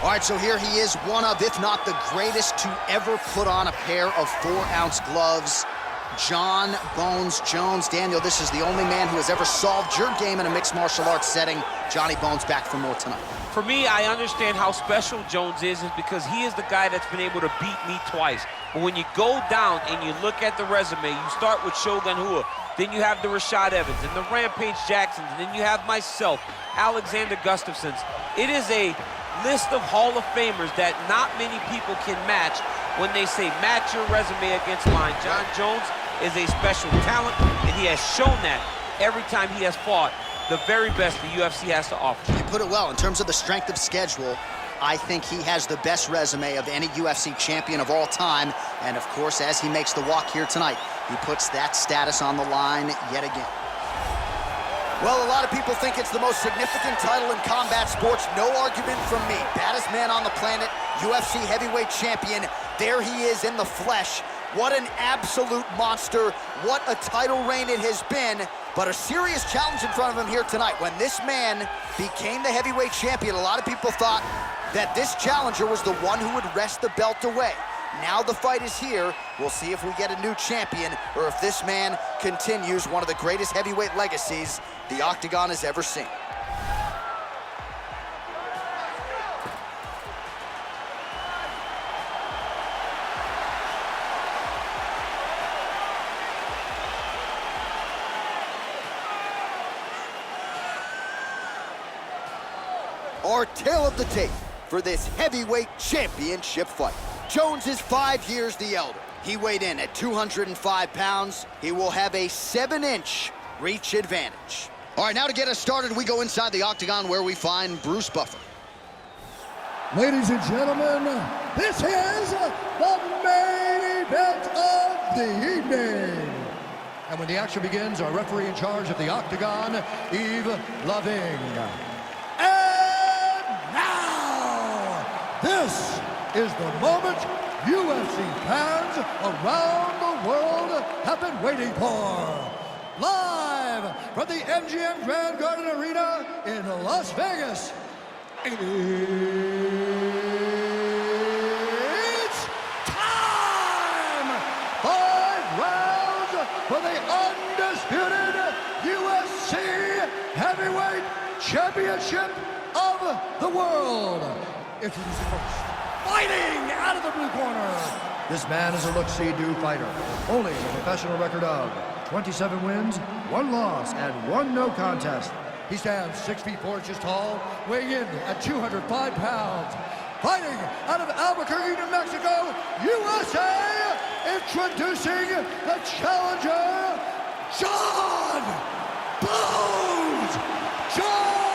All right, so here he is, one of, if not the greatest to ever put on a pair of 4-ounce gloves. Jon Bones Jones. Daniel, this is the only man who has ever solved your game in a mixed martial arts setting. Johnny Bones back for more tonight. For me, I understand how special Jones is because he is the guy that's been able to beat me twice. But when you go down and you look at the resume, you start with Shogun Rua, then you have the Rashad Evans and the Rampage Jacksons, and then you have myself, Alexander Gustafsons. It is a list of Hall of Famers that not many people can match when they say match your resume against mine. Jon Jones is a special talent, and he has shown that every time he has fought the very best the UFC has to offer. You put it well. In terms of the strength of schedule, I think he has the best resume of any UFC champion of all time. And of course, as he makes the walk here tonight, he puts that status on the line yet again. Well, a lot of people think it's the most significant title in combat sports. No argument from me. Baddest man on the planet, UFC heavyweight champion. There he is in the flesh. What an absolute monster. What a title reign it has been. But a serious challenge in front of him here tonight. When this man became the heavyweight champion, a lot of people thought that this challenger was the one who would wrest the belt away. Now the fight is here. We'll see if we get a new champion or if this man continues one of the greatest heavyweight legacies the Octagon has ever seen. Our tale of the tape for this heavyweight championship fight. Jones is 5 years the elder. He weighed in at 205 pounds. He will have a 7-inch reach advantage. All right, now to get us started, we go inside the Octagon where we find Bruce Buffer. Ladies and gentlemen, this is the main event of the evening. And when the action begins, our referee in charge of the Octagon, Yves Loving. And now, this is the moment UFC fans around the world have been waiting for. Live from the MGM Grand Garden Arena in Las Vegas, it's time! 5 rounds for the undisputed UFC Heavyweight Championship of the world. Introducing first, fighting out of the blue corner. This man is a look-see-do fighter, holding a professional record of 27 wins, 1 loss, and 1 no contest. He stands 6 feet 4 inches tall, weighing in at 205 pounds. Fighting out of Albuquerque, New Mexico, USA, introducing the challenger, Jon Bones Jones!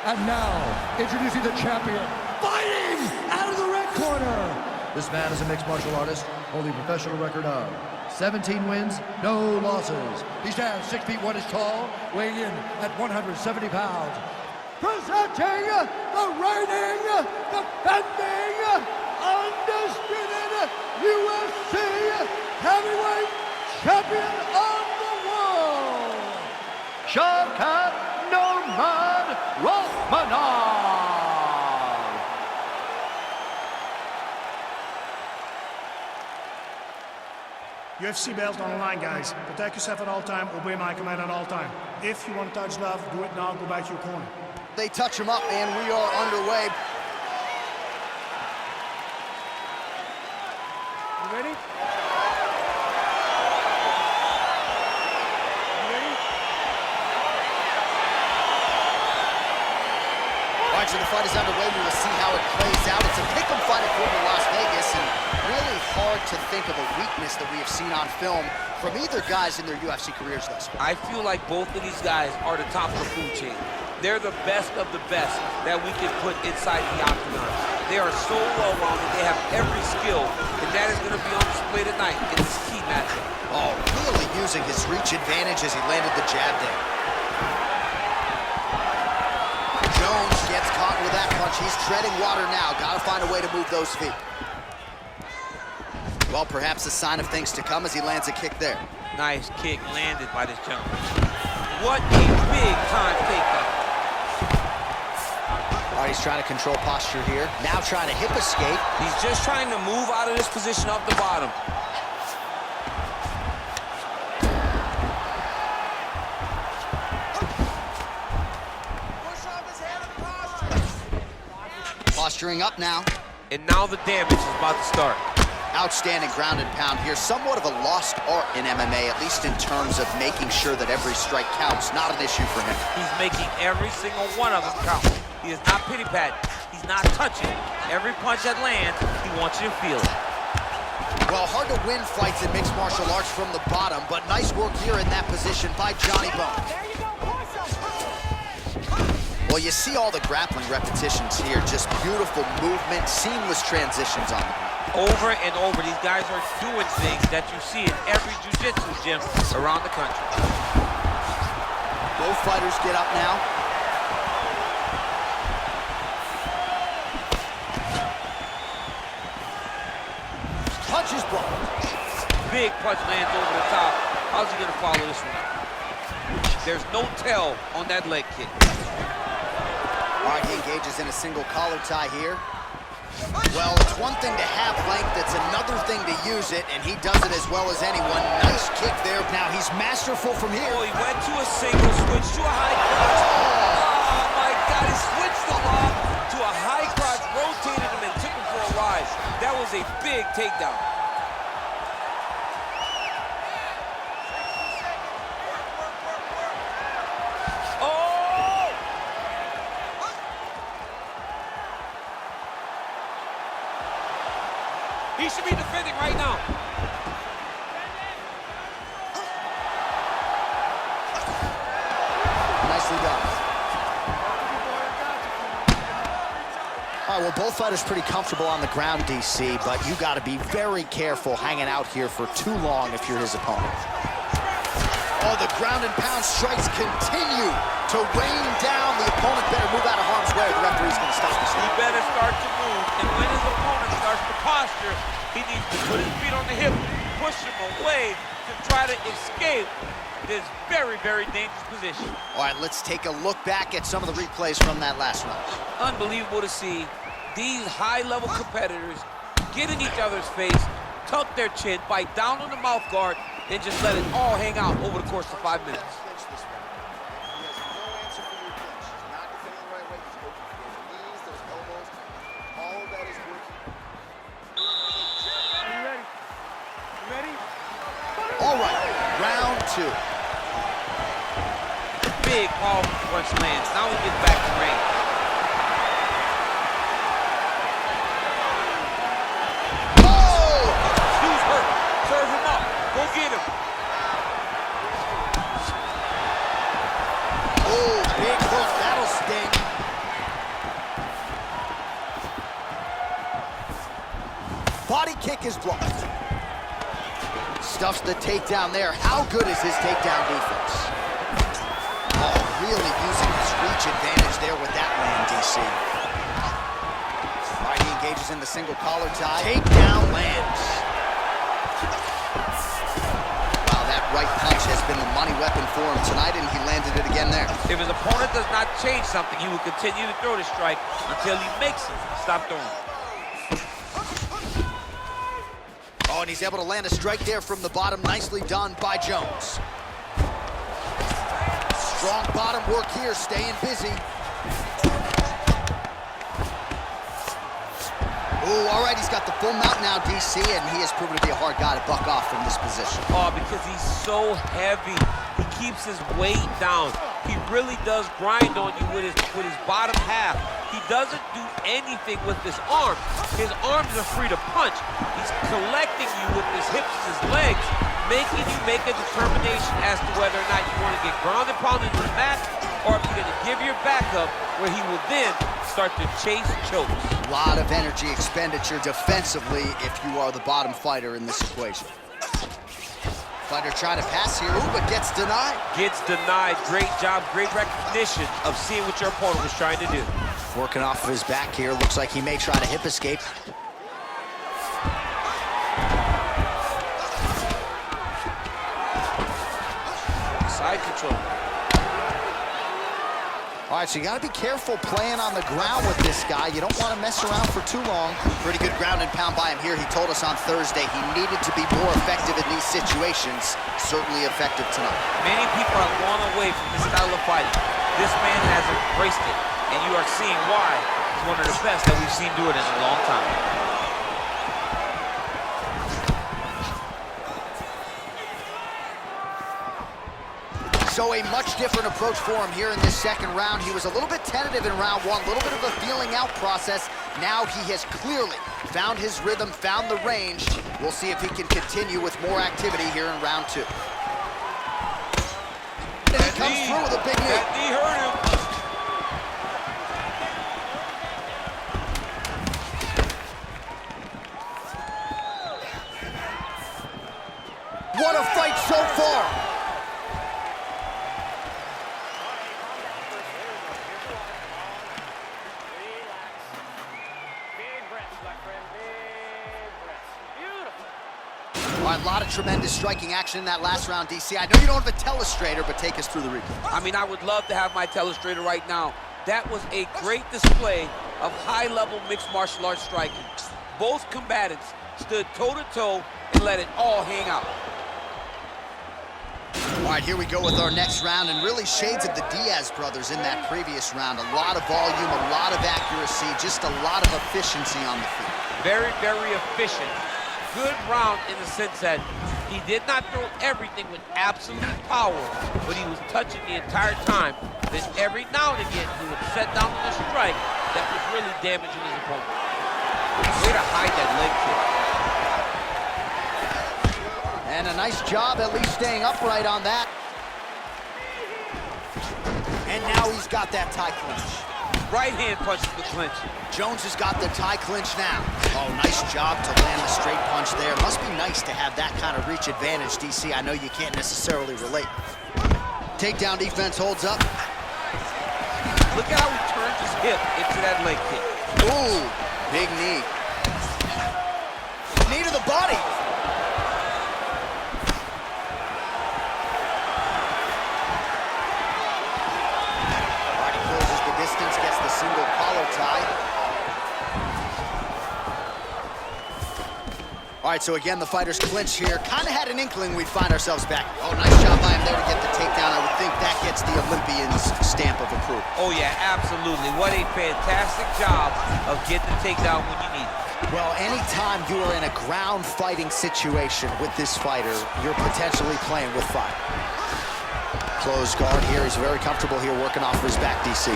And now, introducing the champion, fighting out of the red corner. This man is a mixed martial artist, holding a professional record of 17 wins, no losses. He stands 6 feet 1 inches tall, weighing in at 170 pounds. Presenting the reigning, defending, undisputed UFC heavyweight champion of the world, Shavkat Rakhmonov. UFC belt on the line, guys. Protect yourself at all time, obey my command at all time. If you want to touch love, do it now, go back to your corner. They touch him up, and we are underway. You ready? All right, so the fight is underway. We will see how it plays out. It's a pick'em fight according to Las Vegas, and really hard to think of a weakness that we have seen on film from either guys in their UFC careers thus far. I feel like both of these guys are the top of the food chain. They're the best of the best that we can put inside the Octagon. They are so well-rounded. They have every skill, and that is going to be on display tonight in this key matchup. Oh, really using his reach advantage as he landed the jab there. Jones gets caught with that punch. He's treading water now. Got to find a way to move those feet. Well, perhaps a sign of things to come as he lands a kick there. Nice kick landed by this gentleman. What a big-time takedown. All right, he's trying to control posture here. Now trying to hip escape. He's just trying to move out of this position off the bottom. Posturing up now. And now the damage is about to start. Outstanding ground and pound here. Somewhat of a lost art in MMA, at least in terms of making sure that every strike counts. Not an issue for him. He's making every single one of them count. He is not pity-patting. He's not touching. Every punch that lands, he wants you to feel it. Well, hard to win fights in mixed martial arts from the bottom, but nice work here in that position by Johnny Bones. Well, you see all the grappling repetitions here. Just beautiful movement, seamless transitions on them. Over and over, these guys are doing things that you see in every jiu-jitsu gym around the country. Both fighters get up now. Punch is blocked. Big punch lands over the top. How's he gonna follow this one up? There's no tell on that leg kick. All right, he engages in a single collar tie here. Well, it's one thing to have length, it's another thing to use it, and he does it as well as anyone. Nice kick there. Now he's masterful from here. Oh, he went to a single, switched to a high crotch. Oh my God, he switched the lock to a high crotch, rotated him and took him for a ride. That was a big takedown. He should be defending right now. Nicely done. All right, well, both fighters pretty comfortable on the ground, DC, but you got to be very careful hanging out here for too long if you're his opponent. Oh, the ground and pound strikes continue to rain down. The opponent better move out of harm's way. The referee's going to stop this. He better start to move, and when his opponent starts to posture, he needs to put his feet on the hip, push him away to try to escape this very, very dangerous position. All right, let's take a look back at some of the replays from that last round. Unbelievable to see these high-level competitors get in each other's face, tuck their chin, bite down on the mouth guard, and just let it all hang out over the course of 5 minutes. All right, round two. Big powerful punch lands. Now he gets back to range. Oh! Dude's hurt. Serve him up. Go get him. Oh, big hook. That'll sting. Body kick is blocked. Stuffs the takedown there. How good is his takedown defense? Oh, really using his reach advantage there with that land, DC. All right, he engages in the single collar tie. Takedown lands. Wow, that right punch has been the money weapon for him tonight, and he landed it again there. If his opponent does not change something, he will continue to throw the strike until he makes it stop throwing. Oh, and he's able to land a strike there from the bottom. Nicely done by Jones. Strong bottom work here, staying busy. Oh, all right, he's got the full mount now, DC, and he has proven to be a hard guy to buck off from this position. Oh, because he's so heavy. He keeps his weight down. He really does grind on you with his bottom half. He doesn't do anything with his arms. His arms are free to punch. He's collecting you with his hips and his legs, making you make a determination as to whether or not you want to get ground and pounded to the mat, or if you're going to give your back up, where he will then start to chase chokes. A lot of energy expenditure defensively if you are the bottom fighter in this equation. Fighter trying to pass here, ooh, but gets denied. Gets denied. Great job, great recognition of seeing what your opponent was trying to do. Working off of his back here, looks like he may try to hip escape. Side control. All right, so you got to be careful playing on the ground with this guy. You don't want to mess around for too long. Pretty good ground and pound by him here. He told us on Thursday he needed to be more effective in these situations. Certainly effective tonight. Many people have gone away from this style of fighting. This man has embraced it, and you are seeing why he's one of the best that we've seen do it in a long time. So a much different approach for him here in this second round. He was a little bit tentative in round one, a little bit of a feeling out process. Now he has clearly found his rhythm, found the range. We'll see if he can continue with more activity here in round two. And he comes through with a big knee. That knee hurt him. What a fight so far. All right, a lot of tremendous striking action in that last round, DC. I know you don't have a telestrator, but take us through the replay. I mean, I would love to have my telestrator right now. That was a great display of high-level mixed martial arts striking. Both combatants stood toe-to-toe and let it all hang out. All right, here we go with our next round, and really shades of the Diaz brothers in that previous round. A lot of volume, a lot of accuracy, just a lot of efficiency on the field. Very, very efficient. Good round in the sense that he did not throw everything with absolute power, but he was touching the entire time. Then every now and again, he would set down with a strike that was really damaging his opponent. Way to hide that leg kick. And a nice job at least staying upright on that. And now he's got that tie clinch. Right hand punches the clinch. Jones has got the tie clinch now. Oh, nice job to land the straight punch there. Must be nice to have that kind of reach advantage, DC. I know you can't necessarily relate. Takedown defense holds up. Look at how he turns his hip into that leg kick. Ooh, big knee. Knee to the body. Gets the single collar tie. All right, so again, the fighters clinch here. Kind of had an inkling we'd find ourselves back. Oh, nice job by him there to get the takedown. I would think that gets the Olympian's stamp of approval. Oh, yeah, absolutely. What a fantastic job of getting the takedown when you need it. Well, anytime you are in a ground fighting situation with this fighter, you're potentially playing with fire. Closed guard here. He's very comfortable here working off of his back, DC.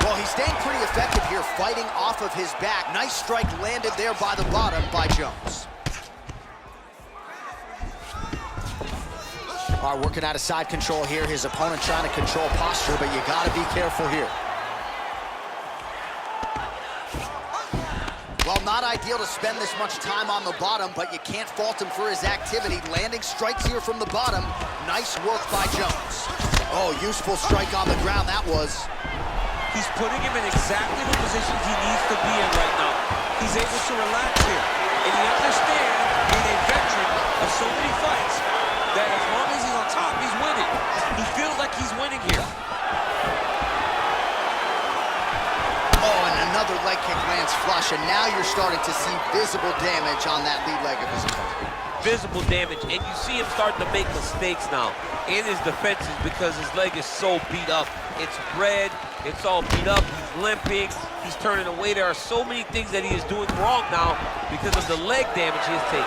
Well, he's staying pretty effective here fighting off of his back. Nice strike landed there by the bottom by Jones. All right, working out of side control here. His opponent trying to control posture, but you got to be careful here. Well, not ideal to spend this much time on the bottom, but you can't fault him for his activity. Landing strikes here from the bottom. Nice work by Jones. Oh, useful strike on the ground, that was. He's putting him in exactly the positions he needs to be in right now. He's able to relax here. And he understands, being a veteran of so many fights, that as long as he's on top, he's winning. He feels like he's winning here. Oh, and another leg kick lands flush, and now you're starting to see visible damage on that lead leg of his opponent. Visible damage, and you see him starting to make mistakes now in his defenses because his leg is so beat up. It's red, it's all beat up, he's limping, he's turning away. There are so many things that he is doing wrong now because of the leg damage he has taken.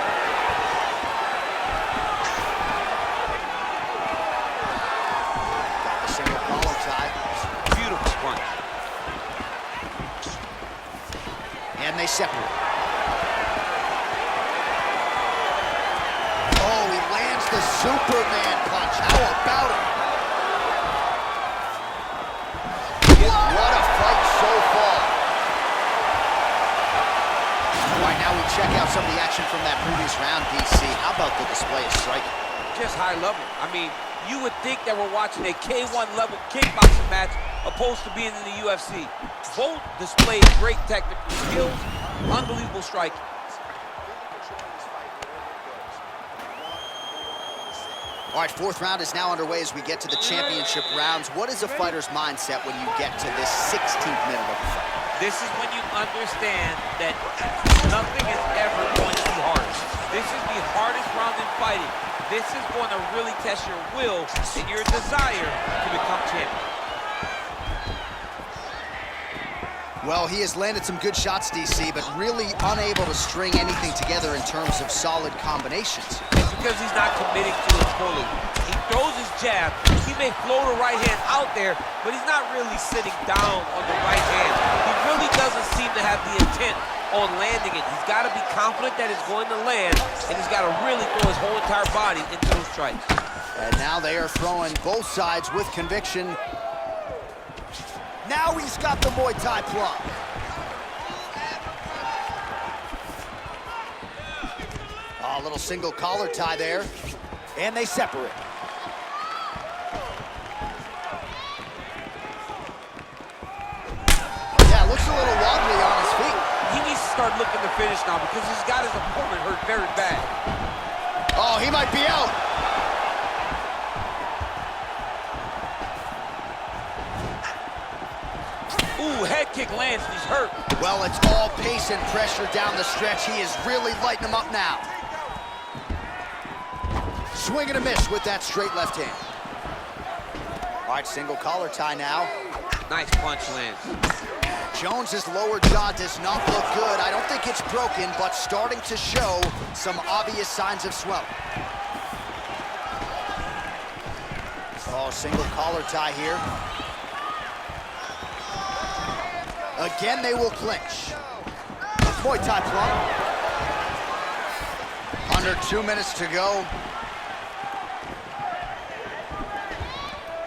Got the single collar tie. Beautiful punch. And they separate. Oh, he lands the Superman punch. How about it? What a fight so far. All right, now we check out some of the action from that previous round, DC. How about the display of striking? Just high level. I mean, you would think that we're watching a K1 level kickboxing match opposed to being in the UFC. Both displayed great technical skills, unbelievable striking. All right, fourth round is now underway as we get to the championship rounds. What is a fighter's mindset when you get to this 16th minute of the fight? This is when you understand that nothing is ever going to be hardest. This is the hardest round in fighting. This is going to really test your will and your desire to become champion. Well, he has landed some good shots, DC, but really unable to string anything together in terms of solid combinations. It's because he's not committing to it fully. He throws his jab. He may float a right hand out there, but he's not really sitting down on the right hand. He really doesn't seem to have the intent on landing it. He's got to be confident that it's going to land, and he's got to really throw his whole entire body into those strikes. And now they are throwing both sides with conviction. Now he's got the Muay Thai plug. A little single collar tie there, and they separate. Yeah, looks a little wobbly on his feet. He needs to start looking to finish now because he's got his opponent hurt very bad. Oh, he might be out. Ooh, head kick lands and he's hurt. Well, it's all pace and pressure down the stretch. He is really lighting him up now. Swing and a miss with that straight left hand. All right, single collar tie now. Nice punch lands. Jones's lower jaw does not look good. I don't think it's broken, but starting to show some obvious signs of swelling. Oh, single collar tie here. Again, they will clinch. Muay Thai plug. Under 2 minutes to go.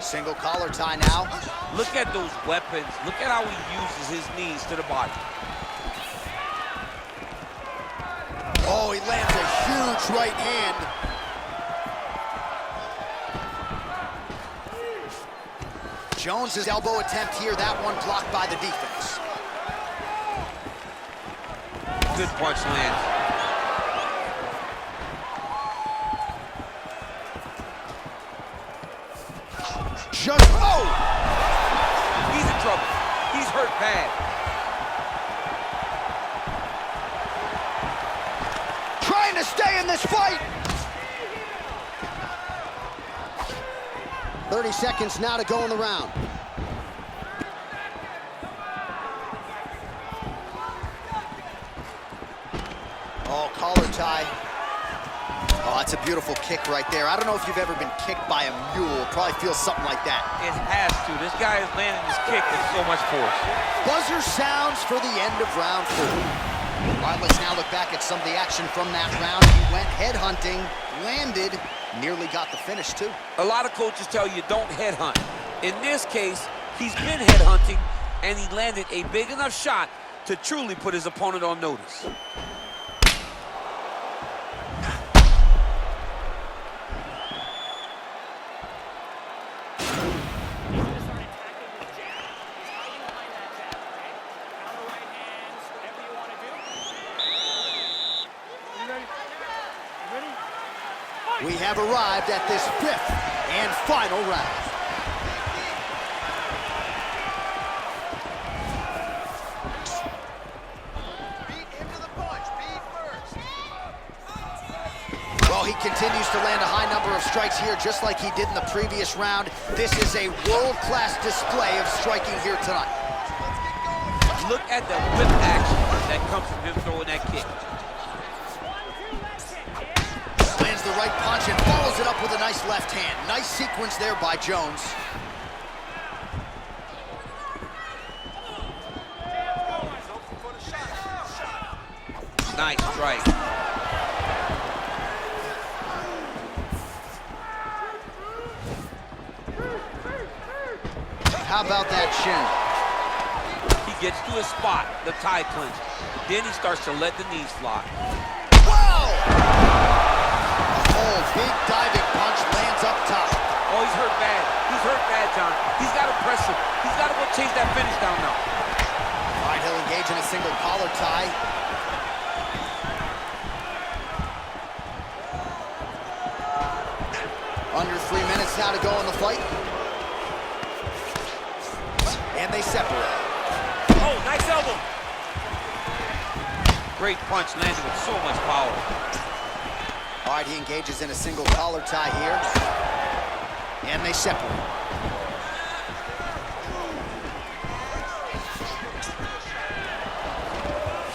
Single collar tie now. Look at those weapons. Look at how he uses his knees to the body. Oh, he lands a huge right hand. Jones's elbow attempt here, that one blocked by the defense. Good punch lands. Oh! He's in trouble. He's hurt bad. Trying to stay in this fight. 30 seconds now to go in the round. Oh, collar tie. Oh, that's a beautiful kick right there. I don't know if you've ever been kicked by a mule. Probably feels something like that. It has to. This guy is landing this kick with so much force. Buzzer sounds for the end of round 4. All right, let's now look back at some of the action from that round. He went headhunting, landed, nearly got the finish too. A lot of coaches tell you don't headhunt. In this case, he's been headhunting, and he landed a big enough shot to truly put his opponent on notice. We have arrived at this 5th and final round. Well, he continues to land a high number of strikes here, just like he did in the previous round. This is a world-class display of striking here tonight. Look at the whip action that comes from him throwing that kick. Lands the right punch and follows it up with a nice left hand. Nice sequence there by Jones. Nice strike. How about that shin? He gets to his spot, the tie clinch. Then he starts to let the knees fly. Whoa! Oh, big diving punch lands up top. Oh, he's hurt bad. He's hurt bad, John. He's got to press him. He's got to go chase that finish down now. All right, he'll engage in a single collar tie. now to go in the fight. And they separate. Oh, nice elbow. Great punch landed with so much power. All right, he engages in a single collar tie here. And they separate.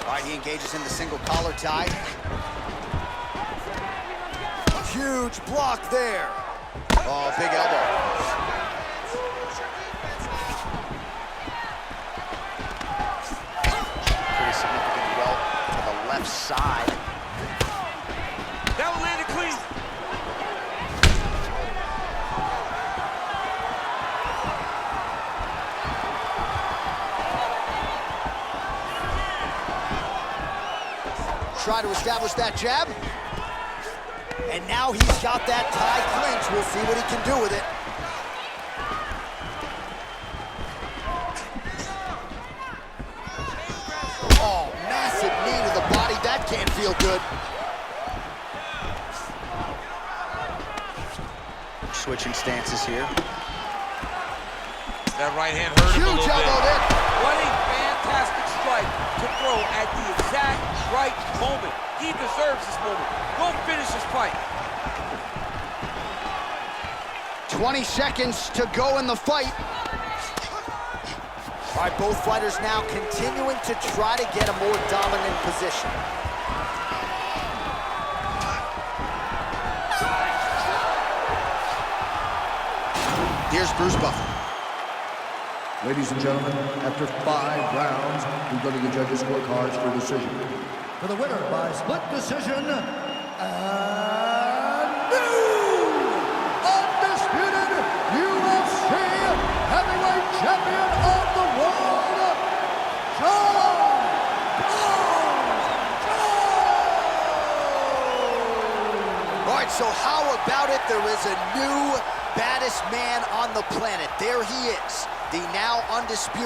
All right, he engages in the single collar tie. Huge block there. Oh, big elbow. Pretty significant welt to the left side. That one landed clean. Try to establish that jab. And now he's got that tie clinch. We'll see what he can do with it. Oh, massive knee to the body. That can't feel good. Switching stances here. That right hand hurt him a little Huge bit. elbow there. What a fantastic strike to throw at the exact right moment. He deserves this moment. Go finish this fight. 20 seconds to go in the fight. All right, both fighters now continuing to try to get a more dominant position. Here's Bruce Buffer. Ladies and gentlemen, after 5 rounds, we go to the judges' scorecards for decision. For the winner by split decision, and new undisputed UFC heavyweight champion of the world, All right, so how about it? There is a new baddest man on the planet. There he is, the now undisputed